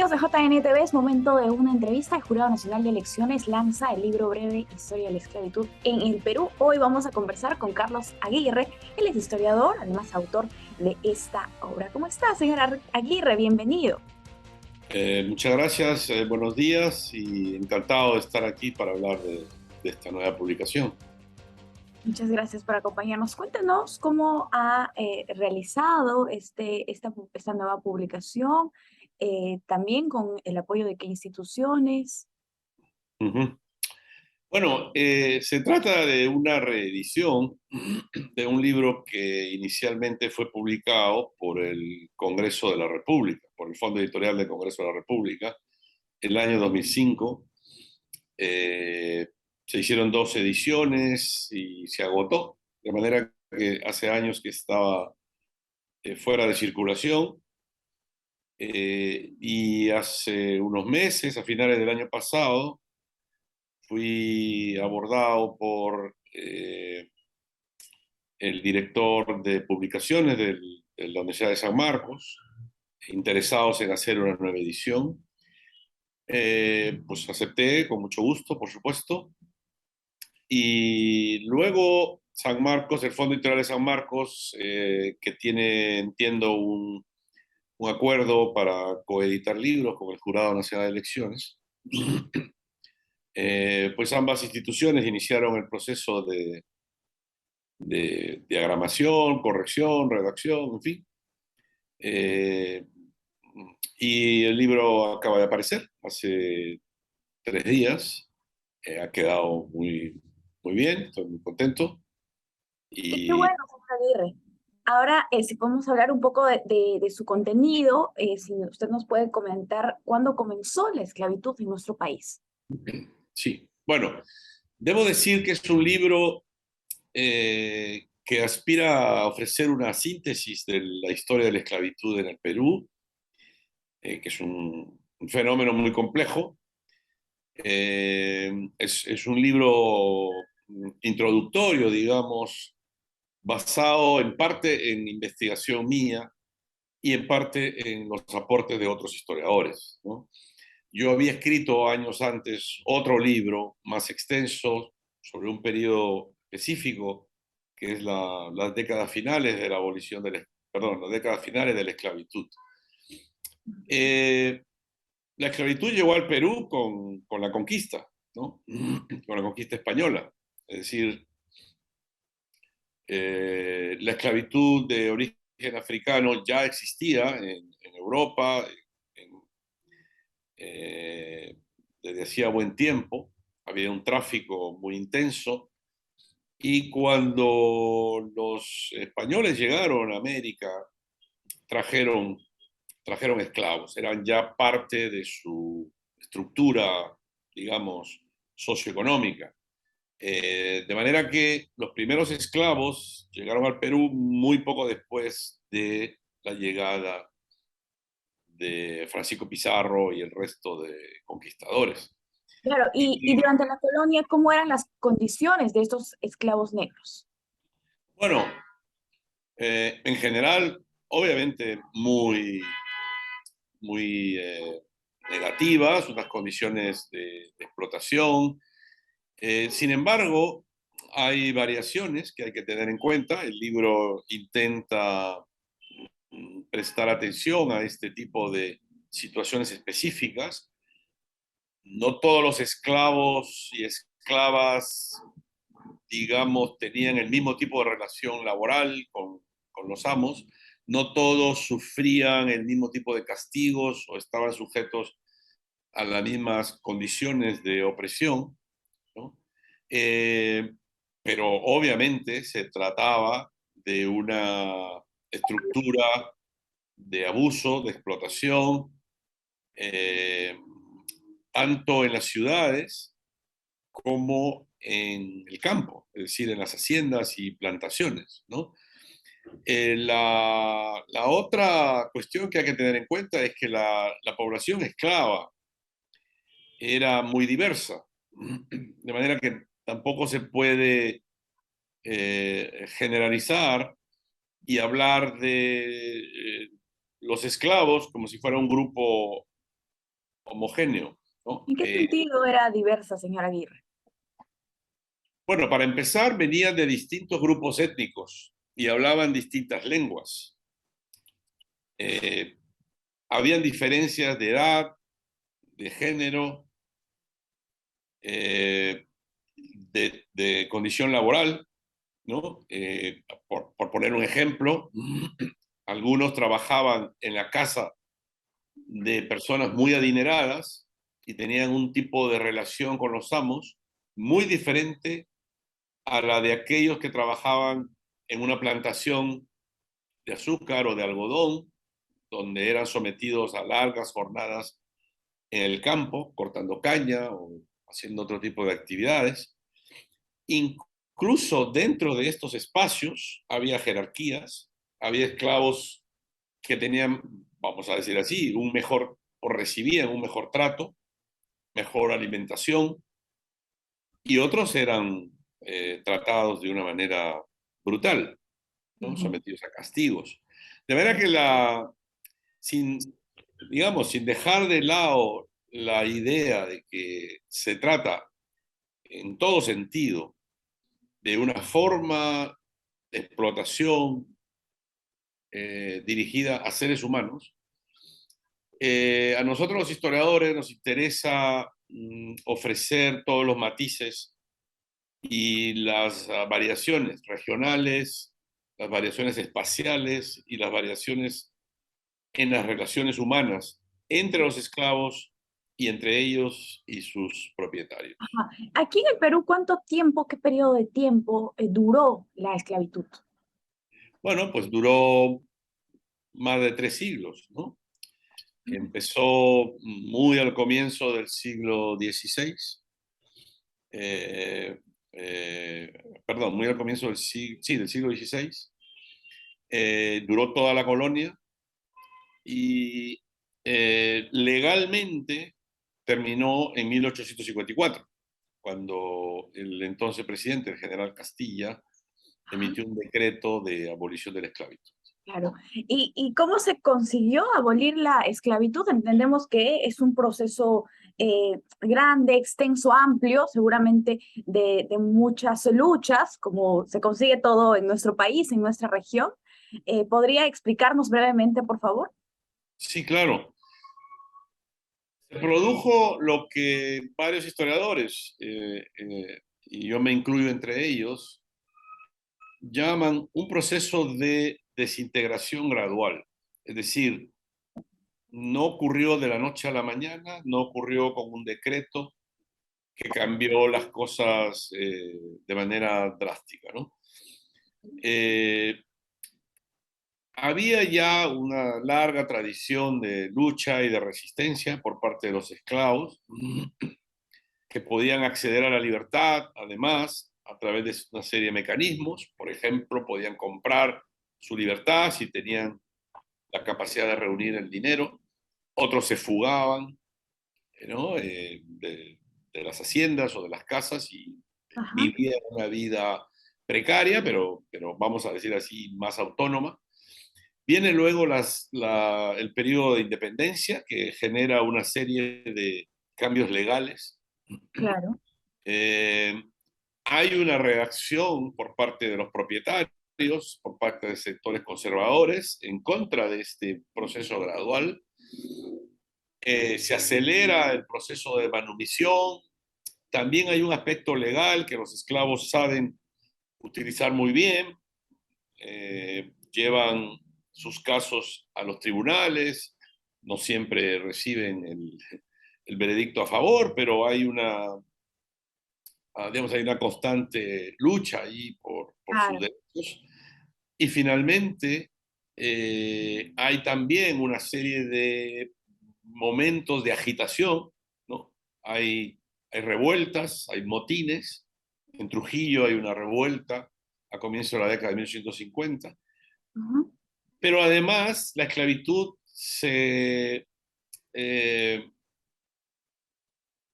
amigos de JNTV, es momento de una entrevista. El Jurado Nacional de Elecciones lanza el libro breve Historia de la Esclavitud en el Perú. Hoy vamos a conversar con Carlos Aguirre. Él es historiador, además autor de esta obra. ¿Cómo está, señora Aguirre? Bienvenido. Muchas gracias, buenos días y encantado de estar aquí para hablar de esta nueva publicación. Muchas gracias por acompañarnos. Cuéntenos cómo ha realizado esta nueva publicación, también con el apoyo de qué instituciones. Ujú. Bueno, se trata de una reedición de un libro que inicialmente fue publicado por el Congreso de la República, por el Fondo Editorial del Congreso de la República, en el año 2005. Eh, Se hicieron dos ediciones y se agotó, de manera que hace años que estaba fuera de circulación. Y hace unos meses, a finales del año pasado, fui abordado por el director de publicaciones de la Universidad de San Marcos, interesados en hacer una nueva edición. Pues acepté con mucho gusto, por supuesto. Y luego San Marcos, el Fondo Editorial de San Marcos, que tiene, entiendo, un acuerdo para coeditar libros con el Jurado Nacional de Elecciones. Pues ambas instituciones iniciaron el proceso de diagramación, corrección, redacción, en fin. Eh, y el libro acaba de aparecer hace 3 días. Ha quedado muy bien, estoy muy contento. Qué Y bueno, señora Aguirre. Ahora, si podemos hablar un poco de su contenido, si usted nos puede comentar cuándo comenzó la esclavitud en nuestro país. sí, bueno, debo decir que es un libro que aspira a ofrecer una síntesis de la historia de la esclavitud en el Perú, que es un fenómeno muy complejo. Es un libro introductorio, digamos, basado en parte en investigación mía y en parte en los aportes de otros historiadores, ¿no? Yo había escrito años antes otro libro más extenso sobre un periodo específico, que es las décadas finales de la abolición perdón, las décadas finales de la esclavitud. Eh, la esclavitud llegó al Perú con la conquista, ¿no? Con la conquista española. Es decir, la esclavitud de origen africano ya existía en Europa en, eh, desde hacía buen tiempo. Había un tráfico muy intenso. Y cuando los españoles llegaron a América, trajeron, trajeron esclavos. Eran ya parte de su estructura, digamos, socioeconómica. De manera que los primeros esclavos llegaron al Perú muy poco después de la llegada de Francisco Pizarro y el resto de conquistadores. Claro, y Y durante la colonia, ¿cómo eran las condiciones de estos esclavos negros? bueno, en general, obviamente muy negativas, unas condiciones de explotación. Sin embargo, hay variaciones que hay que tener en cuenta. El libro intenta prestar atención a este tipo de situaciones específicas. No todos los esclavos y esclavas, digamos, tenían el mismo tipo de relación laboral con los amos. No todos sufrían el mismo tipo de castigos o estaban sujetos a las mismas condiciones de opresión, ¿no? Eh, pero obviamente se trataba de una estructura de abuso, de explotación, eh, tanto en las ciudades como en el campo, es decir, en las haciendas y plantaciones, ¿no? La otra cuestión que hay que tener en cuenta es que la población esclava era muy diversa, de manera que tampoco se puede generalizar y hablar de los esclavos como si fuera un grupo homogéneo, ¿no? ¿En qué sentido era diversa, señora Aguirre? Bueno, para empezar, venían de distintos grupos étnicos y hablaban distintas lenguas. Eh, Habían diferencias de edad, de género, eh, de condición laboral, ¿no? Por poner un ejemplo, algunos trabajaban en la casa de personas muy adineradas y tenían un tipo de relación con los amos muy diferente a la de aquellos que trabajaban en una plantación de azúcar o de algodón, donde eran sometidos a largas jornadas en el campo, cortando caña o haciendo otro tipo de actividades. Incluso dentro de estos espacios había jerarquías, había esclavos que tenían, vamos a decir así, un mejor, o recibían un mejor trato, mejor alimentación, y otros eran tratados de una manera brutal, ¿no? Ujú. Sometidos a castigos. De manera que sin, digamos, sin dejar de lado la idea de que se trata en todo sentido de una forma de explotación dirigida a seres humanos, a nosotros los historiadores nos interesa ofrecer todos los matices y las variaciones regionales, las variaciones espaciales y las variaciones en las relaciones humanas entre los esclavos y entre ellos y sus propietarios. Ajá. Aquí en el Perú, ¿cuánto tiempo, qué periodo de tiempo duró la esclavitud? Bueno, pues duró más de 3 siglos, ¿no? Empezó muy al comienzo del siglo XVI, eh, eh, perdón, muy al comienzo del siglo XVI, duró toda la colonia y legalmente terminó en 1854, cuando el entonces presidente, el general Castilla, Ajá. emitió un decreto de abolición de la esclavitud. Claro. ¿Y cómo se consiguió abolir la esclavitud? Entendemos que es un proceso grande, extenso, amplio, seguramente de muchas luchas, como se consigue todo en nuestro país, en nuestra región. ¿Podría explicarnos brevemente, por favor? Sí, claro. Se produjo lo que varios historiadores, y yo me incluyo entre ellos, llaman un proceso de desintegración gradual. Es decir, no ocurrió de la noche a la mañana, no ocurrió con un decreto que cambió las cosas de manera drástica, ¿no? Eh, Había ya una larga tradición de lucha y de resistencia por parte de los esclavos que podían acceder a la libertad, además, a través de una serie de mecanismos. Por ejemplo, podían comprar su libertad si tenían la capacidad de reunir el dinero. Otros se fugaban, ¿no? De las haciendas o de las casas y Ajá. vivían una vida precaria, pero vamos a decir así, más autónoma. Viene luego el periodo de independencia, que genera una serie de cambios legales. Claro. Eh, Hay una reacción por parte de los propietarios, por parte de sectores conservadores, en contra de este proceso gradual. Se acelera el proceso de manumisión. También hay un aspecto legal que los esclavos saben utilizar muy bien. Llevan sus casos a los tribunales, no siempre reciben el veredicto a favor, pero digamos, hay una constante lucha ahí por sus Claro. derechos. Y finalmente, hay también una serie de momentos de agitación, ¿no? Hay revueltas, hay motines. En Trujillo hay una revuelta a comienzos de la década de 1850. Ujú. Pero además, la esclavitud eh,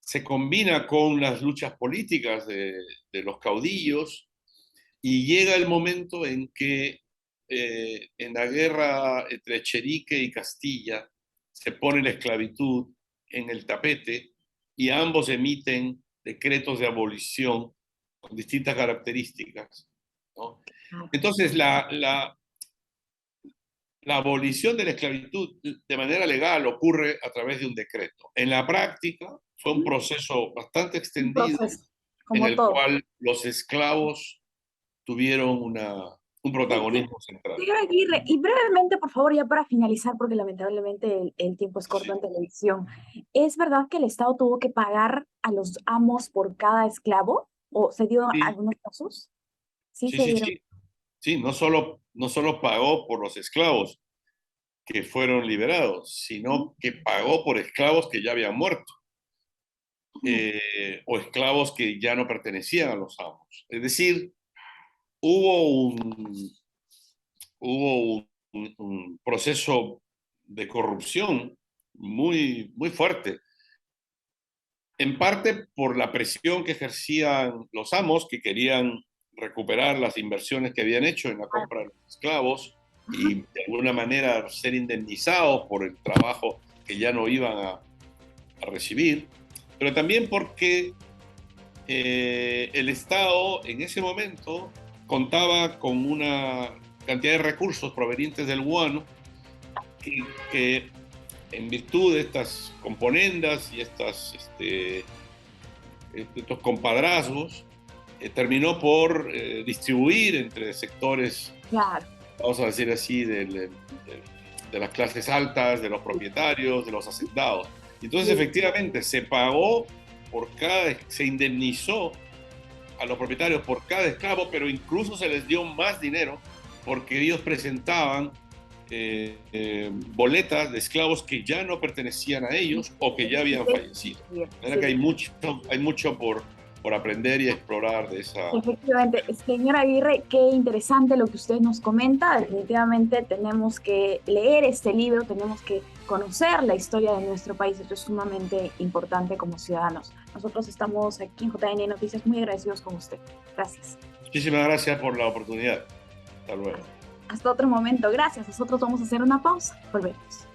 se combina con las luchas políticas de los caudillos y llega el momento en que en la guerra entre Cherique y Castilla se pone la esclavitud en el tapete y ambos emiten decretos de abolición con distintas características, ¿no? Entonces, la abolición de la esclavitud de manera legal ocurre a través de un decreto. En la práctica fue un proceso bastante Un extendido proceso, en como el todo. cual los esclavos tuvieron un protagonismo central. Señora Aguirre, y brevemente, por favor, ya para finalizar, porque lamentablemente el tiempo es corto Sí, en televisión, ¿es verdad que el Estado tuvo que pagar a los amos por cada esclavo? ¿O se dio sí, algunos casos? Sí, sí, se sí, dieron. sí. Sí, no solo pagó por los esclavos que fueron liberados, sino que pagó por esclavos que ya habían muerto, o esclavos que ya no pertenecían a los amos. Es decir, hubo un, hubo un proceso de corrupción muy, muy fuerte, en parte por la presión que ejercían los amos que querían recuperar las inversiones que habían hecho en la compra de los esclavos y de alguna manera ser indemnizados por el trabajo que ya no iban a recibir, pero también porque el Estado en ese momento contaba con una cantidad de recursos provenientes del guano que en virtud de estas componendas y estos compadrazgos, terminó por distribuir entre sectores, Claro. vamos a decir así, de las clases altas, de los propietarios, de los hacendados. Entonces, Sí. efectivamente, se indemnizó a los propietarios por cada esclavo, pero incluso se les dio más dinero porque ellos presentaban boletas de esclavos que ya no pertenecían a ellos o que ya habían fallecido. Bien, De manera sí. que hay mucho por aprender y explorar de esa. Efectivamente, señora Aguirre, qué interesante lo que usted nos comenta. Definitivamente tenemos que leer este libro, tenemos que conocer la historia de nuestro país. Esto es sumamente importante como ciudadanos. Nosotros estamos aquí en JN Noticias muy agradecidos con usted. Gracias. Muchísimas gracias por la oportunidad. Hasta luego. Hasta otro momento. Gracias. Nosotros vamos a hacer una pausa. Volvemos.